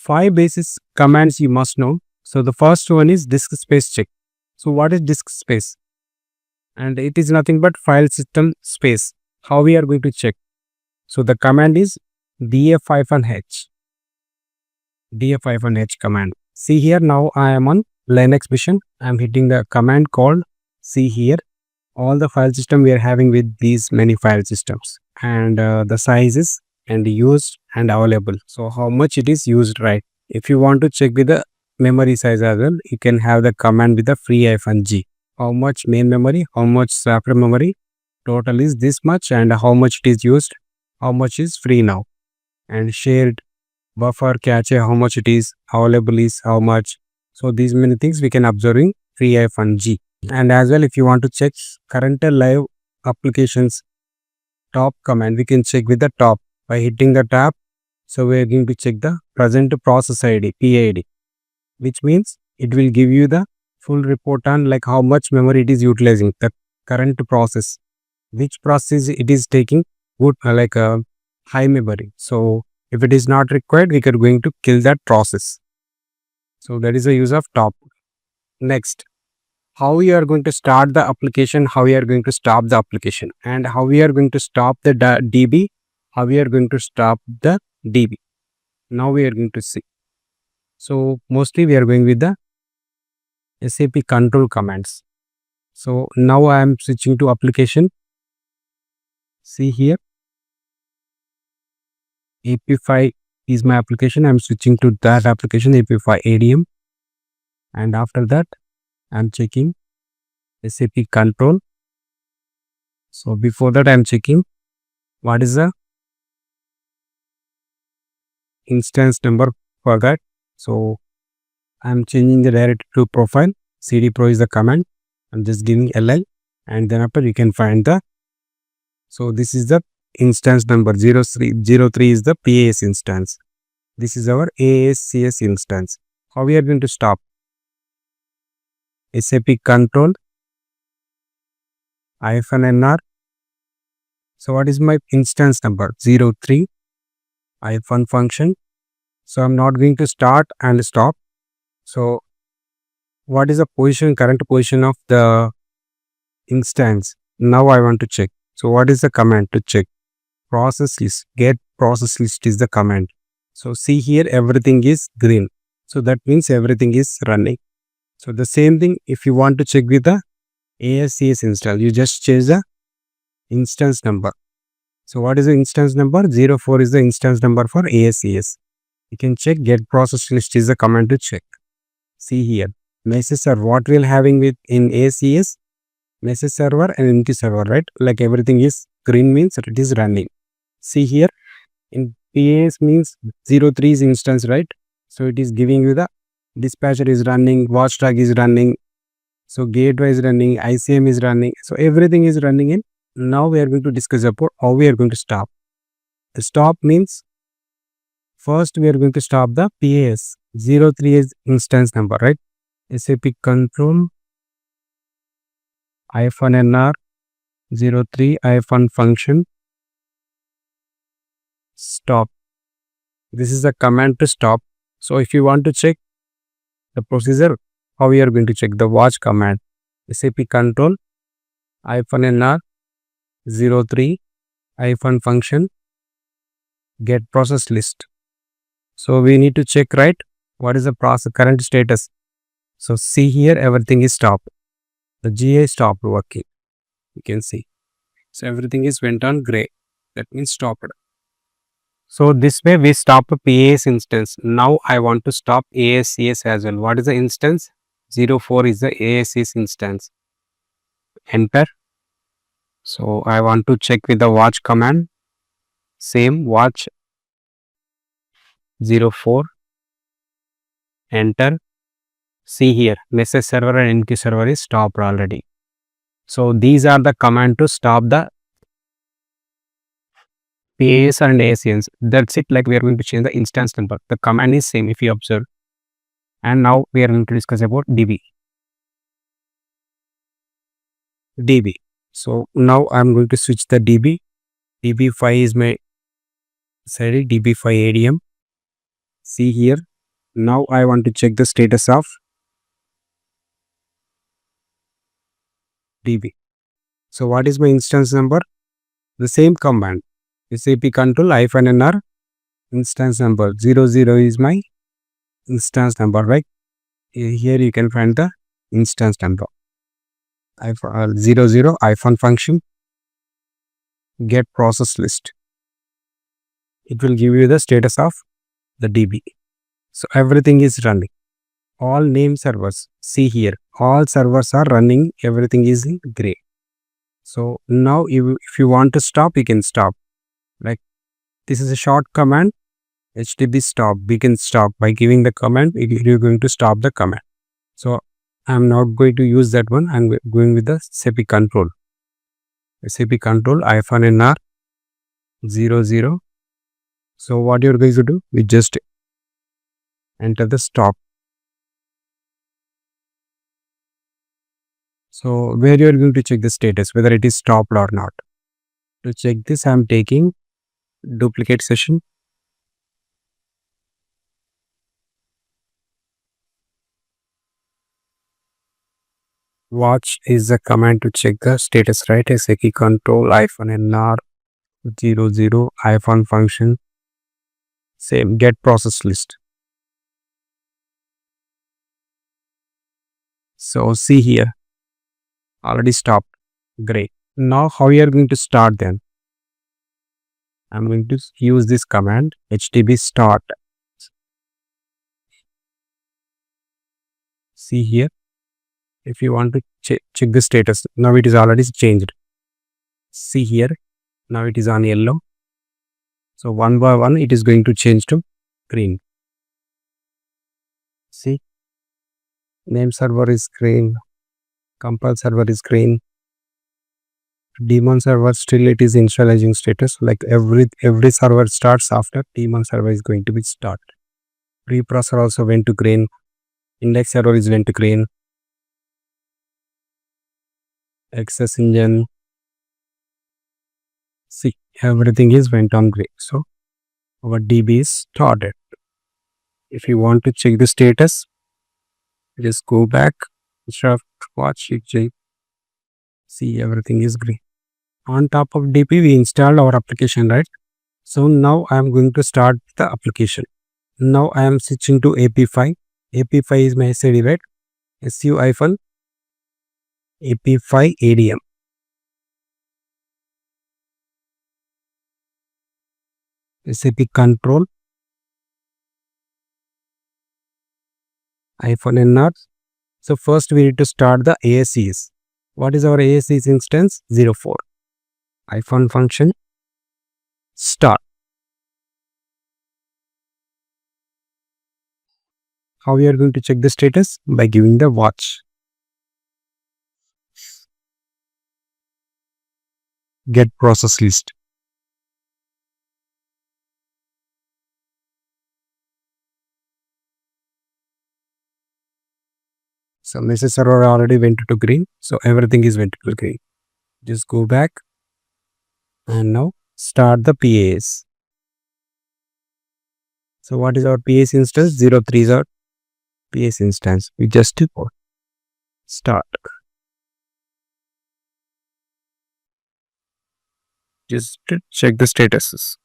5 basis commands you must know. So the first one is disk space check. So what is disk space? And it is nothing but file system space. How we are going to check? So the command is df-h. df-h command. See here, now I am on Linux machine. I am hitting the command called, see here, all the file system we are having with these many file systems, and the sizes and used and available. So how much it is used, right? If you want to check with the memory size as well, you can have the command with the free-g. How much main memory, how much separate memory, total is this much, and how much it is used, how much is free now, and shared buffer cache, how much it is, available is how much. So these many things we can observe in free-g. And as well, if you want to check current live applications top command, we can check with the top by hitting the tab. So we are going to check the present process ID, PID, which means it will give you the full report on like how much memory it is utilizing, the current process, which process it is taking good like a high memory. So if it is not required, we are going to kill that process. So that is the use of top. Next, how we are going to start the application, how we are going to stop the application, and how we are going to stop the DB, how we are going to stop the DB. Now we are going to see. So mostly we are going with the SAP control commands. So now I am switching to application. See here, AP5 is my application. I am switching to that application, AP5 ADM, and after that I am checking SAP control. So before that I am checking what is the instance number for that. So I am changing the directory to profile. CD pro is the command. I'm just giving LL, and then after you can find the. So this is the instance number 03 is the PAS instance. This is our ASCS instance. How we are going to stop? SAP control -nr. So what is my instance number? 03 function. So I'm not going to start and stop. So what is the position, current position of the instance? Now I want to check. So what is the command to check? Process list, get process list is the command. So see here, everything is green. So that means everything is running. So the same thing, if you want to check with the ASCS install, you just change the instance number. So what is the instance number? 04 is the instance number for ASCS. You can check get process list is the command to check. See here, message server, what we'll having with in ASCS, message server and empty server, right? Like everything is green means it is running. See here, in PAS means 03 is instance, right? So it is giving you the dispatcher is running, watchdog is running, so gateway is running, ICM is running. So everything is running in. Now we are going to discuss about how we are going to stop. The stop means first we are going to stop the PAS 03 is instance number, right? SAP control -nr 03 function stop. This is the command to stop. So if you want to check the procedure, how we are going to check? The watch command, SAP control -nr 03 function get process list. So we need to check, right, what is the process current status. So see here, everything is stopped. The GA stopped working. You can see. So everything is went on gray. That means stopped. So this way we stop a PAS instance. Now I want to stop ASCS as well. What is the instance? 04 is the ASCS instance. Enter. So I want to check with the watch command. Same watch 04. Enter. See here, message server and NQ server is stopped already. So these are the command to stop the PAS and ASCS. That's it. Like we are going to change the instance number. The command is same if you observe. And now we are going to discuss about DB. So now I am going to switch the DB. DB5 is my sorry DB5 ADM. See here, Now I want to check the status of DB. So what is my instance number? The same command, SAP control -nr instance number 00 is my instance number, right? Here you can find the instance number. 00 function get process list. It will give you the status of the DB. So everything is running. All name servers, see here, all servers are running, everything is in gray. So now if you want to stop, you can stop. Like this is a short command, hdb stop. We can stop by giving the command. You're going to stop the command. So I'm not going to use that one. I'm going with the SAP control. SAP control -nr 00. So what you're going to do, we just enter the stop. So where you are going to check the status, whether it is stopped or not. To check this, I'm taking duplicate session. Watch is the command to check the status, right? SAP control -nr 00 function. Same, get process list. So see here, already stopped. Great. Now how you are going to start then? I'm going to use this command hdb start. See here, if you want to check the status, now it is already changed. See here, now it is on yellow. So one by one it is going to change to green. See, name server is green, compile server is green, daemon server still it is initializing status. Like every server starts after daemon server is going to be start. Preprocessor also went to green, index server is went to green, access engine, see everything is went on green. So our DB is started. If you want to check the status, just go back, watch it, see everything is green. On top of DB we installed our application, right? So now I am going to start the application. Now I am switching to AP5. AP5 is my SAD, right? SU-AP5 ADM. SAP control -nr. So first we need to start the ASCs. What is our ASCs instance? 04. function start. How we are going to check the status? By giving the watch. Get process list. So message server already went to green. So everything is went to green. Just go back and now start the PAs. So what is our PAs instance? 03 is our PAs instance. We just start. Just to check the statuses.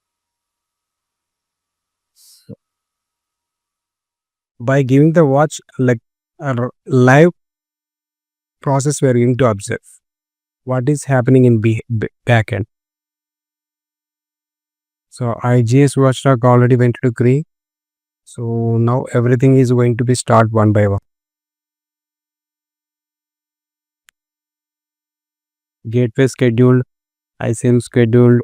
By giving the watch, like a live process, we are going to observe what is happening in backend. So IGS watchdog already went to green. So now everything is going to be start one by one. Gateway scheduled, ICM scheduled.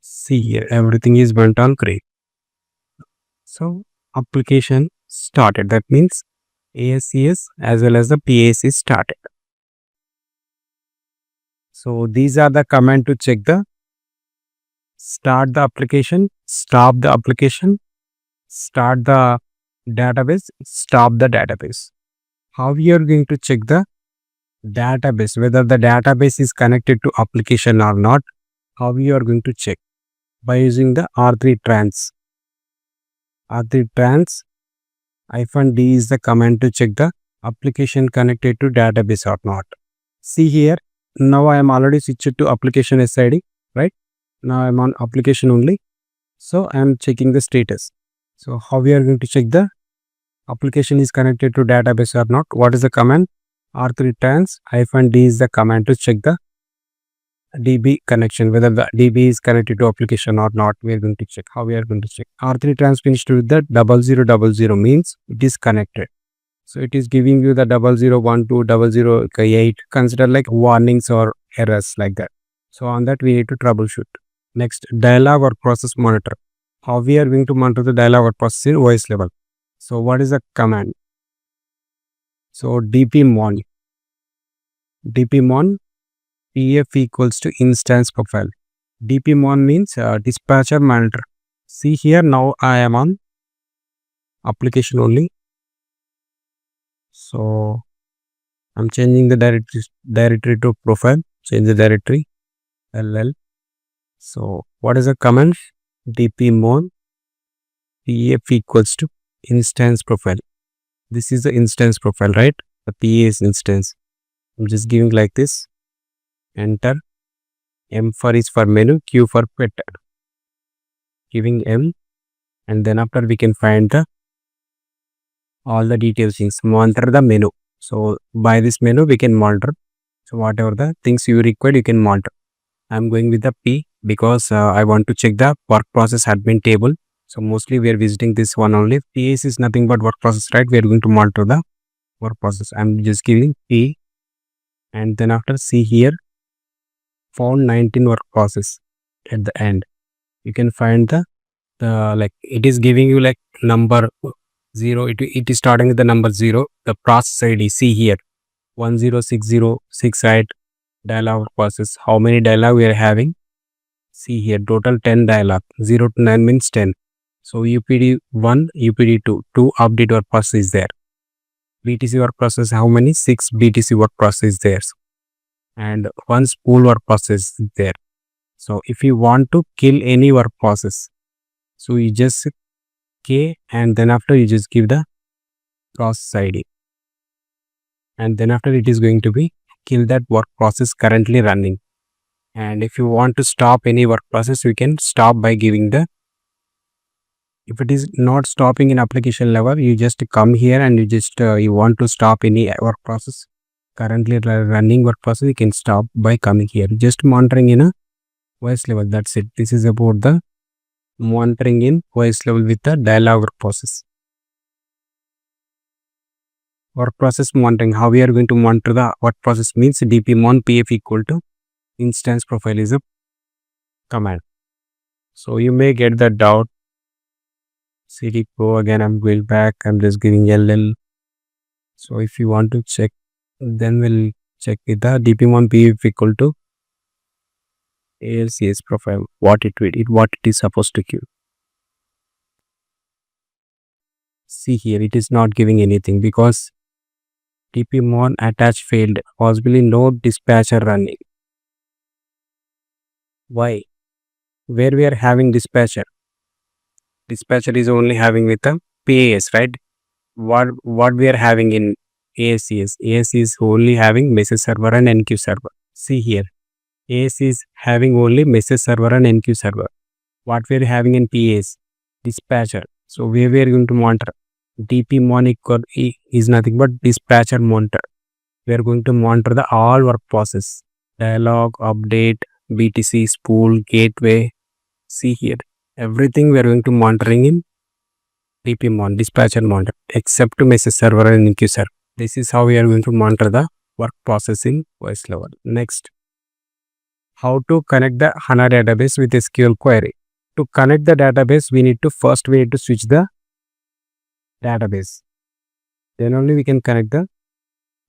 See here, everything is went on green. So application started. That means ASCS as well as the PAC is started. So these are the command to check the start the application, stop the application, start the database, stop the database. How we are going to check the database, whether the database is connected to application or not? How we are going to check? by using the R3 trans. R3 trans -d is the command to check the application connected to database or not. See here, now I am already switched to application SID, right? Now I am on application only. So I am checking the status. So how we are going to check the application is connected to database or not? What is the command? R3 trans -d is the command to check the DB connection, whether the DB is connected to application or not. We are going to check. How we are going to check? R3 trans finished with the 0000 means it is connected. So it is giving you the 0012 0008. Consider like warnings or errors like that. So on that we need to troubleshoot. Next, dialog or process monitor. How we are going to monitor the dialog or process in OS level. So what is the command? So dpmon pf equals to instance profile. dpmon means dispatcher monitor. See here, now I am on application only. So I'm changing the directory to profile. Change the directory ll. So what is the command? dpmon pf equals to instance profile. This is the instance profile, right? The PA is instance. I'm just giving like this. Enter. M for is for menu, Q for pet. Giving M, and then after we can find the all the details things. Monitor the menu. So by this menu we can monitor. So whatever the things you require you can monitor. I'm going with the P because I want to check the work process admin table. So mostly we are visiting this one only. PS is nothing but work process, right? We are going to monitor the work process. I'm just giving P, and then after see here, found 19 work process at the end. You can find the like it is giving you like number 0. It is starting with the number 0. The process ID, see here, 106068 dialog process. How many dialog we are having? See here, total 10 dialog. 0 to 9 means 10. So UPD 1, UPD 2, 2 update work process is there. BTC work process, how many? 6 BTC work process there. And 1 spool work process is there. So if you want to kill any work process, so you just K, and then after you just give the process ID. And then after it is going to be kill that work process currently running. And if you want to stop any work process, you can stop by giving the, if it is not stopping in application level, you just come here and you just you want to stop any work process currently running work process, you can stop by coming here. Just monitoring in a OS level, that's it. This is about the monitoring in OS level with the dialog work process. Work process monitoring, how we are going to monitor the work process means dpmon pf equal to instance profile is a command. So you may get the doubt. cd pro again, I'm going back, I'm just giving ll. So if you want to check, then we'll check with the dpmon pf equal to alcs profile, what it is supposed to give. See here, it is not giving anything because dpmon attach failed, possibly no dispatcher running. Why? Where we are having dispatcher is only having with the PAS, right? What we are having in AS is only having message server and NQ server. See here, AS is having only message server and NQ server. What we are having in PAS? Dispatcher. So where we are going to monitor? dpmon is nothing but dispatcher monitor. We are going to monitor the all work process, dialog, update, BTC, spool, gateway. See here, everything we are going to monitoring in dpmon, dispatcher monitor, except to message server and NQ server. This is how we are going to monitor the work process in OS level. Next, how to connect the HANA database with SQL query. To connect the database, we need to switch the database. Then only we can connect the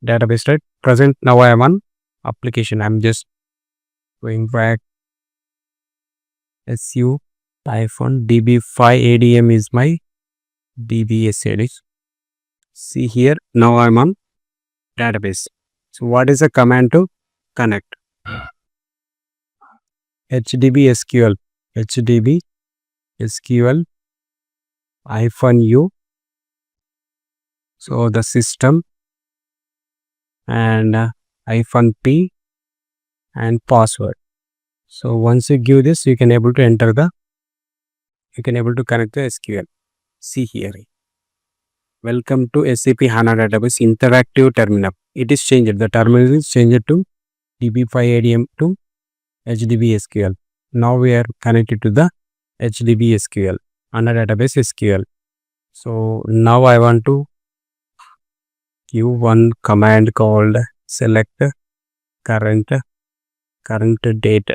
database, right? Present, now I am on application. I'm just going back. su -db5 adm is my dbs. See here, now I'm on database. So what is the command to connect? hdbsql. hdbsql -u, so the system, and -p and password. So once you give this, you can able to enter the, you can able to connect the SQL. See here, welcome to SAP HANA database interactive terminal. It is changed, the terminal is changed to db5adm to hdbsql. Now we are connected to the hdbsql HANA database SQL. So now I want to give one command called select current date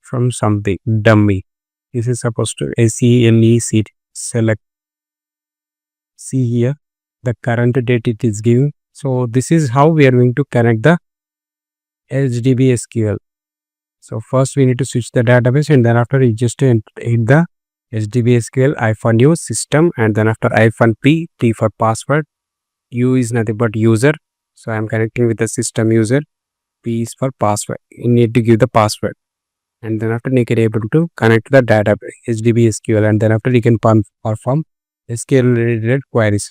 from something dummy. This is supposed to select. See here, the current date it is given. So this is how we are going to connect the hdbsql. So first we need to switch the database, and then after you just hit the hdbsql -u system, and then after -p, t for password, u is nothing but user. So I am connecting with the system user, p is for password. You need to give the password, and then after you can able to connect the database hdbsql, and then after you can perform SQL related queries.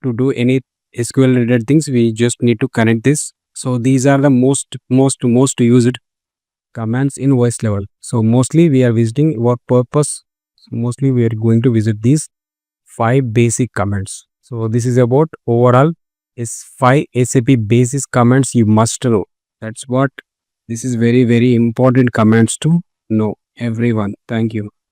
To do any SQL related things, we just need to connect this. So these are the most used commands in voice level. So mostly we are visiting what purpose. So mostly we are going to visit these 5 basic commands. So this is about overall is 5 SAP basis commands you must know. That's what this is very important commands to know everyone. Thank you.